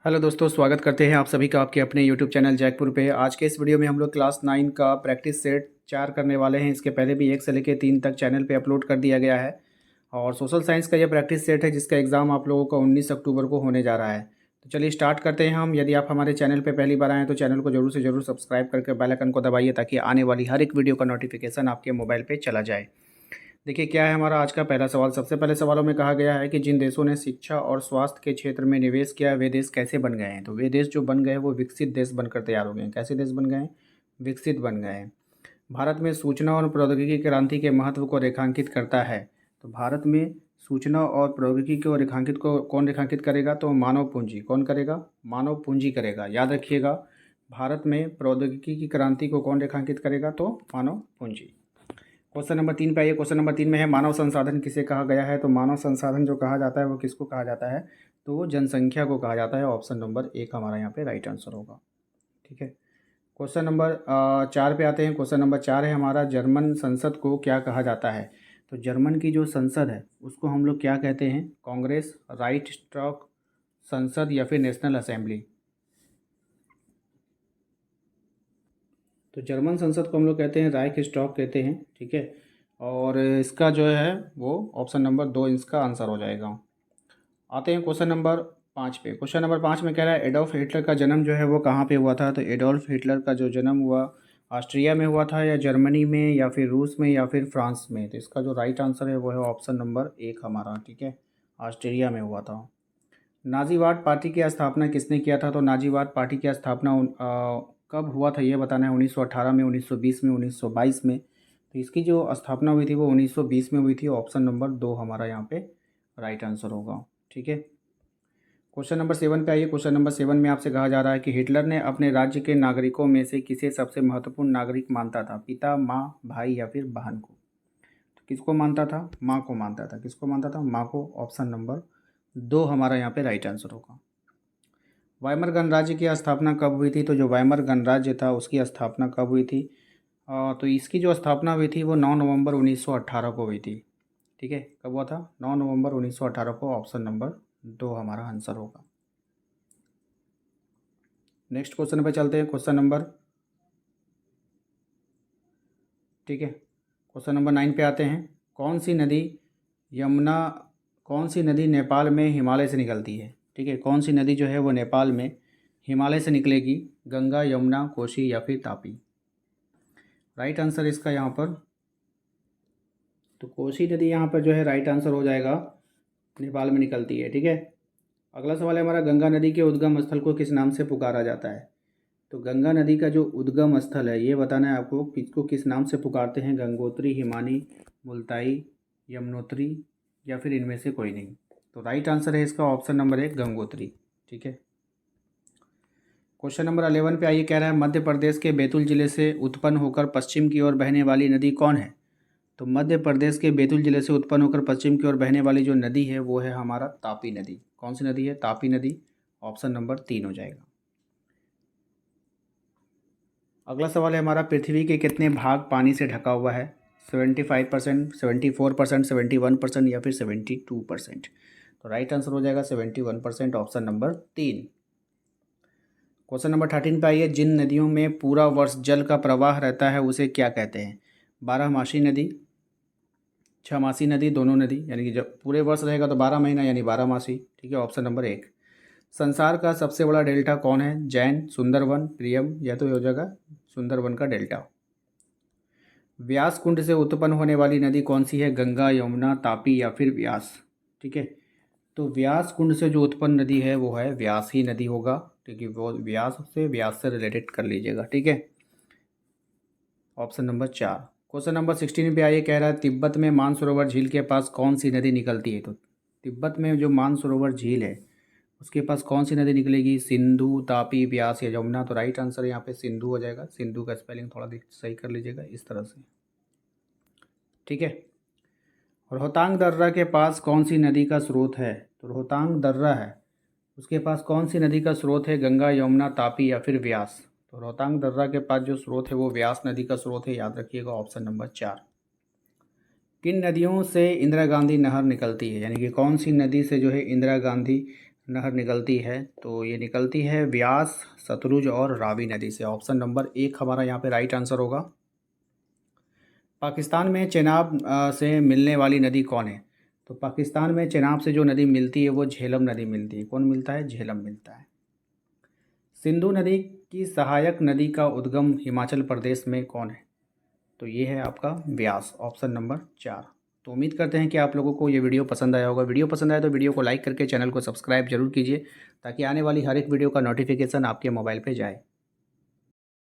Hello दोस्तों, स्वागत करते हैं आप सभी का आपके अपने यूट्यूब चैनल जैकपुर पे। आज के इस वीडियो में हम लोग क्लास 9 का प्रैक्टिस सेट 4 करने वाले हैं। इसके पहले भी 1 से लेकर 3 तक चैनल पे अपलोड कर दिया गया है। और सोशल साइंस का ये प्रैक्टिस सेट है जिसका एग्ज़ाम आप लोगों का 19 अक्टूबर को होने जा रहा है। तो चलिए स्टार्ट करते हैं हम। यदि आप हमारे चैनल पर पहली बार आएँ तो चैनल को ज़रूर से ज़रूर सब्सक्राइब करके बेल आइकन को दबाइए ताकि आने वाली हर एक वीडियो का नोटिफिकेशन आपके मोबाइल पर चला जाए। देखिए क्या है हमारा आज का पहला सवाल। सबसे पहले सवालों में कहा गया है कि जिन देशों ने शिक्षा और स्वास्थ्य के क्षेत्र में निवेश किया वे देश कैसे बन गए हैं। तो वे देश जो बन गए हैं वो विकसित देश बनकर तैयार हो गए हैं। कैसे देश बन गए हैं? विकसित बन गए हैं। भारत में सूचना और प्रौद्योगिकी क्रांति के महत्व को रेखांकित करता है। तो भारत में सूचना और प्रौद्योगिकी को रेखांकित को कौन रेखांकित करेगा? तो मानव पूंजी। कौन करेगा? मानव पूंजी करेगा। याद रखिएगा, भारत में प्रौद्योगिकी की क्रांति को कौन रेखांकित करेगा? तो मानव पूंजी। क्वेश्चन नंबर 3 पे आइए। क्वेश्चन नंबर 3 में है मानव संसाधन किसे कहा गया है। तो मानव संसाधन जो कहा जाता है वो किसको कहा जाता है? तो वो जनसंख्या को कहा जाता है। ऑप्शन नंबर 1 हमारा यहाँ पे राइट आंसर होगा। ठीक है, क्वेश्चन नंबर 4 पे आते हैं। क्वेश्चन नंबर 4 है हमारा, जर्मन संसद को क्या कहा जाता है। तो जर्मन की जो संसद है उसको हम लोग क्या कहते हैं? कांग्रेस, राइटस्टॉक संसद या फिर नेशनल असेंबली। तो जर्मन संसद को हम लोग कहते हैं राइखस्टॉक कहते हैं। ठीक है, और इसका जो है वो ऑप्शन नंबर 2 इसका आंसर हो जाएगा। आते हैं क्वेश्चन नंबर 5 पे। क्वेश्चन नंबर 5 में कह रहा है एडोल्फ हिटलर का जन्म जो है वो कहाँ पे हुआ था। तो एडोल्फ हिटलर का जो जन्म हुआ ऑस्ट्रिया में हुआ था, या जर्मनी में, या फिर रूस में, या फिर फ्रांस में। तो इसका जो राइट आंसर है वो है ऑप्शन नंबर 1 हमारा। ठीक है, ऑस्ट्रिया में हुआ था। नाजीवाद पार्टी की स्थापना किसने किया था। तो नाजीवाद पार्टी की स्थापना कब हुआ था ये बताना है। 1918 में, 1920 में, 1922 में। तो इसकी जो स्थापना हुई थी वो 1920 में हुई थी। ऑप्शन नंबर 2 हमारा यहाँ पे राइट आंसर होगा। ठीक है, क्वेश्चन नंबर 7 पे आइए। क्वेश्चन नंबर 7 में आपसे कहा जा रहा है कि हिटलर ने अपने राज्य के नागरिकों में से किसे सबसे महत्वपूर्ण नागरिक मानता था। पिता, माँ, भाई या फिर बहन को। तो किसको मानता था? माँ को मानता था। किसको मानता था? माँ को। ऑप्शन नंबर 2 हमारा यहाँ पे राइट आंसर होगा। वाइमर गणराज्य की स्थापना कब हुई थी। तो जो वाइमर गणराज्य था उसकी स्थापना कब हुई थी? तो इसकी जो स्थापना हुई थी वो 9 नवंबर 1918 को हुई थी। ठीक है, कब हुआ था? 9 नवंबर 1918 को। ऑप्शन नंबर 2 हमारा आंसर होगा। नेक्स्ट क्वेश्चन पे चलते हैं। क्वेश्चन नंबर, ठीक है, क्वेश्चन नंबर 9 पे आते हैं। कौन सी नदी यमुना कौन सी नदी नेपाल में हिमालय से निकलती है। ठीक है, कौन सी नदी जो है वो नेपाल में हिमालय से निकलेगी? गंगा, यमुना, कोसी या फिर तापी। राइट आंसर इसका यहाँ पर, तो कोसी नदी यहाँ पर जो है राइट आंसर हो जाएगा, नेपाल में निकलती है। ठीक है, अगला सवाल है हमारा, गंगा नदी के उद्गम स्थल को किस नाम से पुकारा जाता है। तो गंगा नदी का जो उद्गम स्थल है ये बताना है आपको, किसको किस नाम से पुकारते हैं। गंगोत्री, हिमानी, मुल्ताई, यमुनोत्री या फिर इनमें से कोई नहीं। तो राइट आंसर है इसका ऑप्शन नंबर 1 गंगोत्री। ठीक है, क्वेश्चन नंबर 11 पे आइए। कह रहा है मध्य प्रदेश के बैतूल जिले से उत्पन्न होकर पश्चिम की ओर बहने वाली नदी कौन है। तो मध्य प्रदेश के बैतूल जिले से उत्पन्न होकर पश्चिम की ओर बहने वाली जो नदी है वो है हमारा तापी नदी। कौन सी नदी है? तापी नदी। ऑप्शन नंबर 3 हो जाएगा। अगला सवाल है हमारा, पृथ्वी के कितने भाग पानी से ढका हुआ है। 75%, 74%, 71% या फिर 72%। तो राइट आंसर हो जाएगा 71%। Option number 3। क्वेश्चन नंबर 13 पे आइए। जिन नदियों में पूरा वर्ष जल का प्रवाह रहता है उसे क्या कहते हैं। 12मासी नदी, 6मासी नदी, दोनों नदी, यानी कि जब पूरे वर्ष रहेगा तो 12 महीना यानी 12मासी। ठीक है, ऑप्शन नंबर 1। संसार का सबसे बड़ा डेल्टा कौन है। जैन, सुंदरवन, प्रियम या तो हो जाएगा सुंदरवन का डेल्टा। व्यास कुंड से उत्पन्न होने वाली नदी कौन सी है। गंगा, यमुना, तापी या फिर व्यास। ठीक है, तो व्यास कुंड से जो उत्पन्न नदी है वो है व्यास ही नदी होगा। ठीक है, वो व्यास से रिलेटेड कर लीजिएगा। ठीक है, ऑप्शन नंबर 4। क्वेश्चन नंबर 16 पे आइए। कह रहा है तिब्बत में मानसरोवर झील के पास कौन सी नदी निकलती है। तो तिब्बत में जो मानसरोवर झील है उसके पास कौन सी नदी निकलेगी। सिंधु, तापी, ब्यास या यमुना। तो राइट आंसर यहाँ पे सिंधु हो जाएगा। सिंधु का स्पेलिंग थोड़ा सही कर लीजिएगा इस तरह से। ठीक है, रोहतांग दर्रा के पास कौन सी नदी का स्रोत है। तो रोहतांग दर्रा है उसके पास कौन सी नदी का स्रोत है। गंगा, यमुना, तापी या फिर व्यास। तो रोहतांग दर्रा के पास जो स्रोत है वो व्यास नदी का स्रोत है। याद रखिएगा ऑप्शन नंबर 4। किन नदियों से इंदिरा गांधी नहर निकलती है, यानी कि कौन सी नदी से जो है इंदिरा गांधी नहर निकलती है, तो ये निकलती है व्यास, सतलुज और रावी नदी से। ऑप्शन नंबर 1 हमारा यहाँ पे राइट आंसर होगा। पाकिस्तान में चेनाब से मिलने वाली नदी कौन है? तो पाकिस्तान में चेनाब से जो नदी मिलती है वो झेलम नदी मिलती है। कौन मिलता है? झेलम मिलता है। सिंधु नदी की सहायक नदी का उद्गम हिमाचल प्रदेश में कौन है? तो ये है आपका व्यास, ऑप्शन नंबर 4। तो उम्मीद करते हैं कि आप लोगों को ये वीडियो पसंद आया होगा। वीडियो पसंद आया तो वीडियो को लाइक करके चैनल को सब्सक्राइब जरूर कीजिए, ताकि आने वाली हर एक वीडियो का नोटिफिकेशन आपके मोबाइल पे जाए।